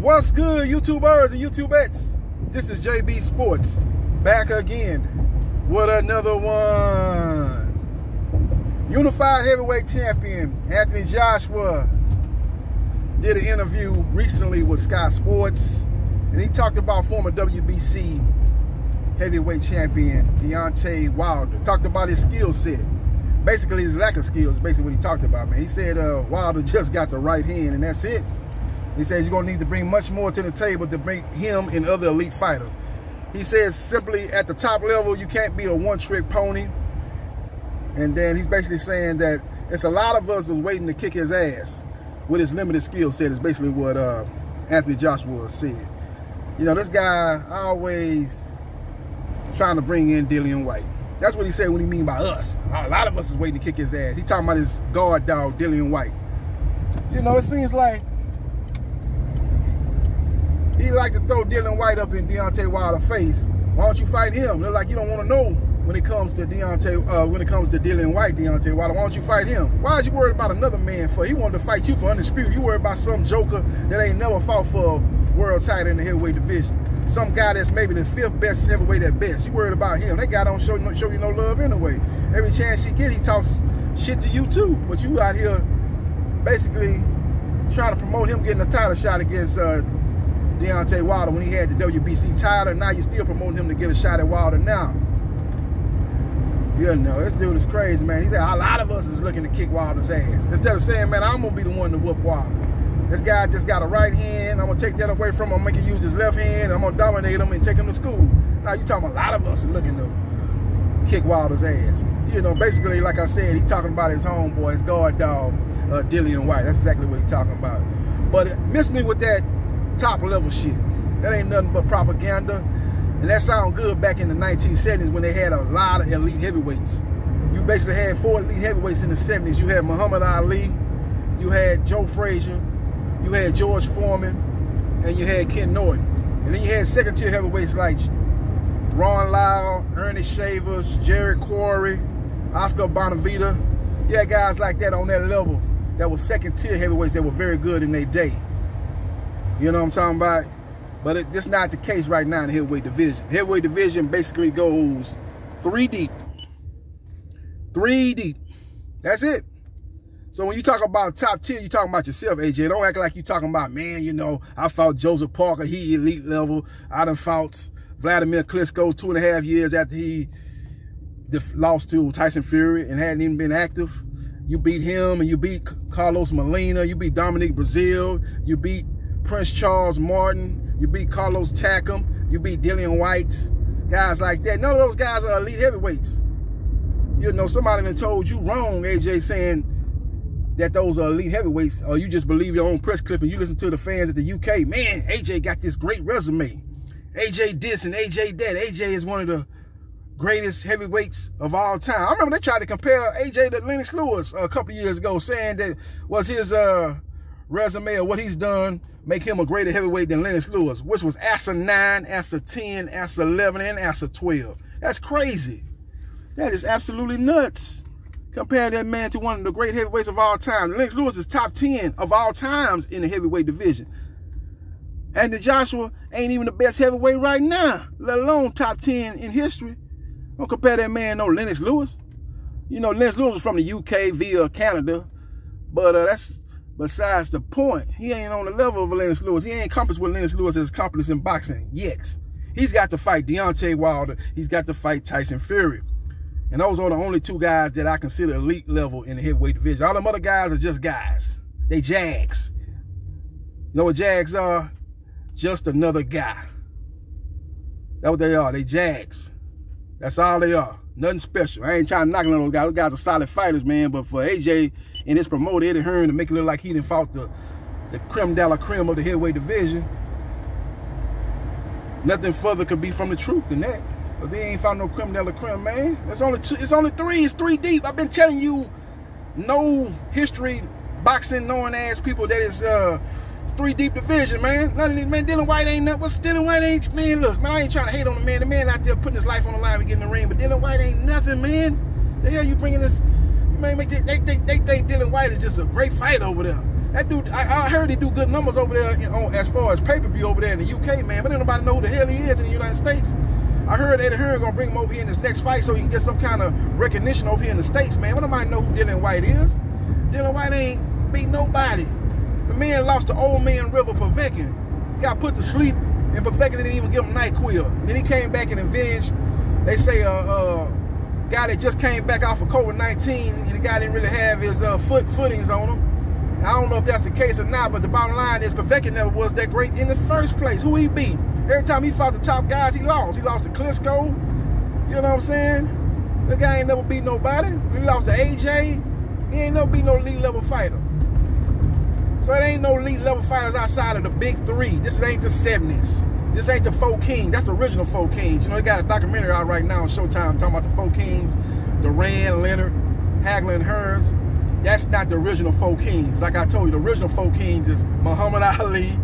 What's good, YouTubers and YouTubettes? This is JB Sports, back again with another one. Unified heavyweight champion Anthony Joshua did an interview recently with Sky Sports, and he talked about former WBC heavyweight champion Deontay Wilder. Talked about his skill set, basically his lack of skills. Basically what he talked about, man. He said Wilder just got the right hand, and that's it. He says you're going to need to bring much more to the table to bring him and other elite fighters. He says simply at the top level, you can't be a one-trick pony. And then he's basically saying that it's a lot of us who's waiting to kick his ass with his limited skill set, is basically what Anthony Joshua said. You know, this guy always trying to bring in Dillian White. That's what he said when he mean by us. A lot of us is waiting to kick his ass. He talking about his guard dog, Dillian White. You know, it seems like he like to throw Dillian White up in Deontay Wilder's face. Why don't you fight him? They're like, you don't want to know when it comes to Dillian White, Deontay Wilder. Why don't you fight him? Why is you worried about another man for? He wanted to fight you for undisputed. You worried about some joker that ain't never fought for a world title in the heavyweight division. Some guy that's maybe the 5th best heavyweight at best. You worried about him. That guy don't show you no love anyway. Every chance he get, he talks shit to you too. But you out here basically trying to promote him getting a title shot against Deontay Wilder when he had the WBC title, and now you're still promoting him to get a shot at Wilder now. You know, this dude is crazy, man. He said a lot of us is looking to kick Wilder's ass. Instead of saying, man, I'm going to be the one to whoop Wilder. This guy just got a right hand. I'm going to take that away from him. I'm going to make him use his left hand. I'm going to dominate him and take him to school. Now, you talking about a lot of us are looking to kick Wilder's ass. You know, basically, like I said, he talking about his homeboy, his guard dog, Dillian White. That's exactly what he's talking about. But it missed me with that top level shit. That ain't nothing but propaganda. And that sound good back in the 1970s when they had a lot of elite heavyweights. You basically had 4 elite heavyweights in the 70s. You had Muhammad Ali, you had Joe Frazier, you had George Foreman, and you had Ken Norton. And then you had second-tier heavyweights like Ron Lyle, Ernie Shavers, Jerry Quarry, Oscar Bonavita. You had guys like that on that level that were second-tier heavyweights that were very good in their day. You know what I'm talking about? But that's not the case right now in the heavyweight division. The heavyweight division basically goes 3 deep. 3 deep. That's it. So when you talk about top tier, you're talking about yourself, AJ. Don't act like you're talking about, man, you know, I fought Joseph Parker, he elite level. I done fought Vladimir Klitschko 2.5 years after he lost to Tyson Fury and hadn't even been active. You beat him, and you beat Carlos Molina. You beat Dominic Brazil. You beat Prince Charles Martin. You beat Carlos Takam. You beat Dillian White. Guys like that. None of those guys are elite heavyweights. You know, somebody done told you wrong, AJ, saying that those are elite heavyweights, or you just believe your own press clip and you listen to the fans at the UK. Man, AJ got this great resume. AJ this and AJ that. AJ is one of the greatest heavyweights of all time. I remember they tried to compare AJ to Lennox Lewis a couple of years ago, saying that was his resume or what he's done make him a greater heavyweight than Lennox Lewis, which was ASA 9, ASA 10, ASA 11, and ASA 12. That's crazy. That is absolutely nuts. Compare that man to one of the great heavyweights of all time. Lennox Lewis is top 10 of all times in the heavyweight division. Anthony Joshua ain't even the best heavyweight right now, let alone top 10 in history. Don't compare that man no Lennox Lewis. You know, Lennox Lewis was from the UK via Canada, but that's besides the point. He ain't on the level of Lennox Lewis. He ain't accomplished what Lennox Lewis has accomplished in boxing yet. He's got to fight Deontay Wilder. He's got to fight Tyson Fury. And those are the only 2 guys that I consider elite level in the heavyweight division. All them other guys are just guys. They Jags. You know what Jags are? Just another guy. That's what they are. They Jags. That's all they are. Nothing special. I ain't trying to knock on those guys. Those guys are solid fighters, man. But for AJ and his promoter, Eddie Hearn, to make it look like he done fought the creme de la creme of the heavyweight division, nothing further could be from the truth than that. But they ain't found no creme de la creme, man. It's only 2. It's only 3. It's 3 deep. I've been telling you, no history boxing knowing ass people that it's 3 deep division, man. None of these, man. Dillian White ain't nothing. What's Dillian White ain't, man? Look, man, I ain't trying to hate on the man. The man out there putting his life on the line to get in the ring, but Dillian White ain't nothing, man. The hell you bringing this? Man, they think Dillian White is just a great fighter over there. That dude, I heard he do good numbers over there as far as pay-per-view over there in the UK, man. But nobody know who the hell he is in the United States. I heard Eddie Hearn gonna bring him over here in his next fight so he can get some kind of recognition over here in the States, man. But nobody know who Dillian Whyte is. Dillian Whyte ain't beat nobody. The man lost to Old Man River Povetkin. Got put to sleep, and Povetkin didn't even give him NyQuil. Then he came back and avenged. They say guy that just came back off of COVID-19, and the guy didn't really have his footings on him. I don't know if that's the case or not, but the bottom line is Povetkin never was that great in the first place. Who he beat? Every time he fought the top guys, he lost. He lost to Klitschko. You know what I'm saying? The guy ain't never beat nobody. He lost to AJ. He ain't never beat no elite level fighter. So it ain't no elite level fighters outside of the big three. This ain't the 70s. This ain't the Four Kings. That's the original Four Kings. You know, they got a documentary out right now on Showtime talking about the Four Kings, Duran, Leonard, Hagler, and Hearns. That's not the original Four Kings. Like I told you, the original Four Kings is Muhammad Ali,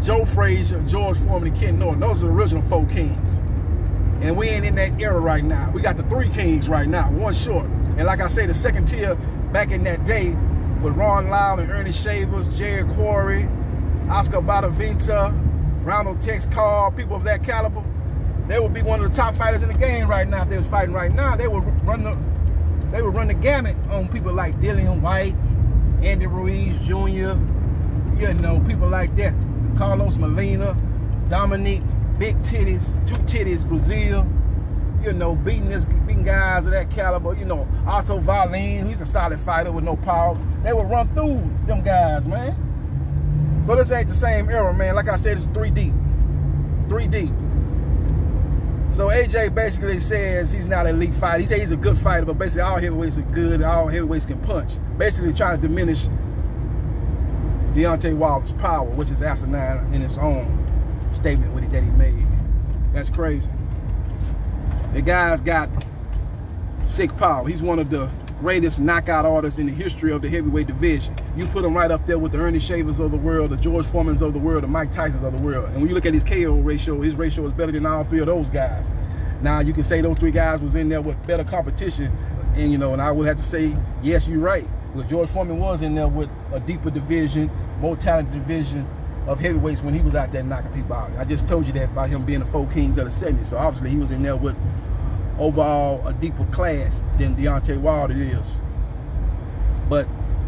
Joe Frazier, George Foreman, and Ken Norton. Those are the original Four Kings. And we ain't in that era right now. We got the Three Kings right now, one short. And like I say, the second tier back in that day with Ron Lyle and Ernie Shavers, Jerry Quarry, Oscar Bonavita, Ronald Tex Carr, people of that caliber, they would be one of the top fighters in the game right now. If they was fighting right now, they would run the gamut on people like Dillian Whyte, Andy Ruiz Jr., you know, people like that. Carlos Molina, Dominique, Big Titties, Two Titties, Brazil, you know, beating guys of that caliber, you know, Otto Valin, he's a solid fighter with no power. They would run through them guys, man. So this ain't the same era, man. Like I said, it's 3 deep. 3 deep. So AJ basically says he's not an elite fighter. He says he's a good fighter, but basically all heavyweights are good, all heavyweights can punch. Basically trying to diminish Deontay Wilder's power, which is asinine in its own statement that he made. That's crazy. The guy's got sick power. He's one of the greatest knockout artists in the history of the heavyweight division. You put him right up there with the Ernie Shavers of the world, the George Foremans of the world, the Mike Tysons of the world. And when you look at his KO ratio, his ratio is better than all 3 of those guys. Now, you can say those 3 guys was in there with better competition, and, you know, and I would have to say, yes, you're right. But George Foreman was in there with a deeper division, more talented division of heavyweights when he was out there knocking people out. I just told you that about him being the Four Kings of the 70s. So obviously he was in there with overall a deeper class than Deontay Wilder is. But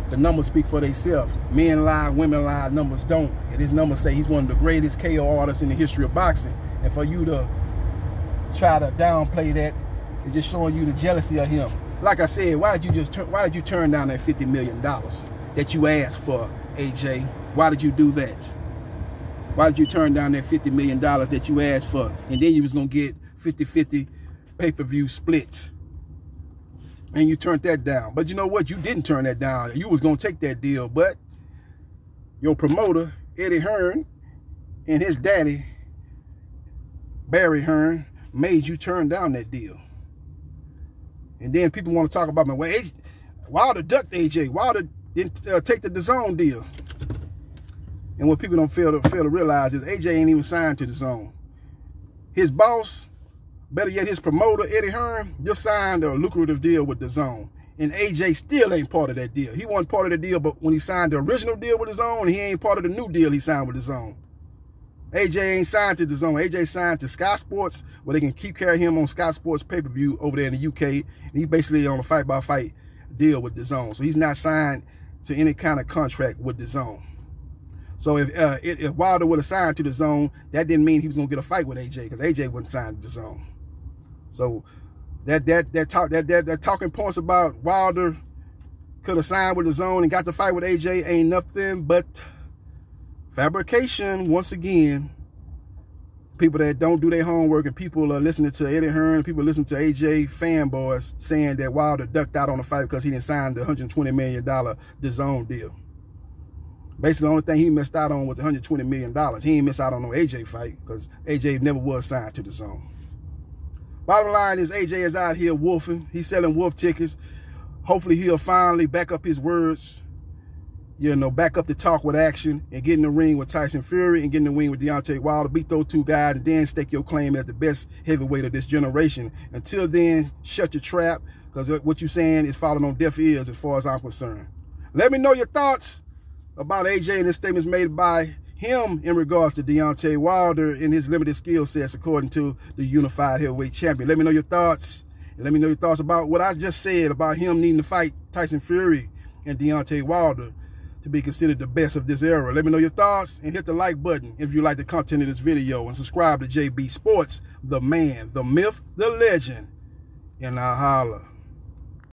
the numbers speak for themselves. Men lie, women lie, numbers don't. And his numbers say he's one of the greatest KO artists in the history of boxing. And for you to try to downplay that, it's just showing you the jealousy of him. Like I said, why did you turn down that $50 million that you asked for, AJ? Why did you do that? Why did you turn down that $50 million that you asked for? And then you was gonna get 50-50 pay-per-view splits. And you turned that down. But you know what? You didn't turn that down. You was gonna take that deal, but your promoter, Eddie Hearn, and his daddy, Barry Hearn, made you turn down that deal. And then people want to talk about, well, Wilder ducked AJ. Wilder didn't take the DAZN deal. And what people don't fail to realize is AJ ain't even signed to DAZN. His boss, better yet his promoter, Eddie Hearn, just signed a lucrative deal with DAZN. And AJ still ain't part of that deal. He wasn't part of the deal, but when he signed the original deal with DAZN, he ain't part of the new deal he signed with DAZN. AJ ain't signed to DAZN. AJ signed to Sky Sports, where they can keep carrying him on Sky Sports pay-per-view over there in the UK. And he basically on a fight-by-fight deal with DAZN. So he's not signed to any kind of contract with DAZN. So if Wilder would have signed to DAZN, that didn't mean he was gonna get a fight with AJ, because AJ wasn't signed to DAZN. So that talking points about Wilder could have signed with DAZN and got the fight with AJ ain't nothing but fabrication. Once again, people that don't do their homework, and people are listening to Eddie Hearn, people listen to AJ fanboys saying that Wilder ducked out on the fight because he didn't sign the $120 million DAZN deal. Basically, the only thing he missed out on was $120 million. He ain't miss out on no AJ fight because AJ never was signed to DAZN. Bottom line is AJ is out here wolfing. He's selling wolf tickets. Hopefully he'll finally back up his words, you know, back up the talk with action and get in the ring with Tyson Fury and get in the ring with Deontay Wilder, beat those 2 guys, and then stake your claim as the best heavyweight of this generation. Until then, shut your trap, because what you're saying is falling on deaf ears as far as I'm concerned. Let me know your thoughts. about AJ and his statements made by him in regards to Deontay Wilder and his limited skill sets according to the unified heavyweight champion. Let me know your thoughts. And let me know your thoughts about what I just said about him needing to fight Tyson Fury and Deontay Wilder to be considered the best of this era. Let me know your thoughts and hit the like button if you like the content of this video, and subscribe to JB Sports, the man, the myth, the legend, and I'll holla.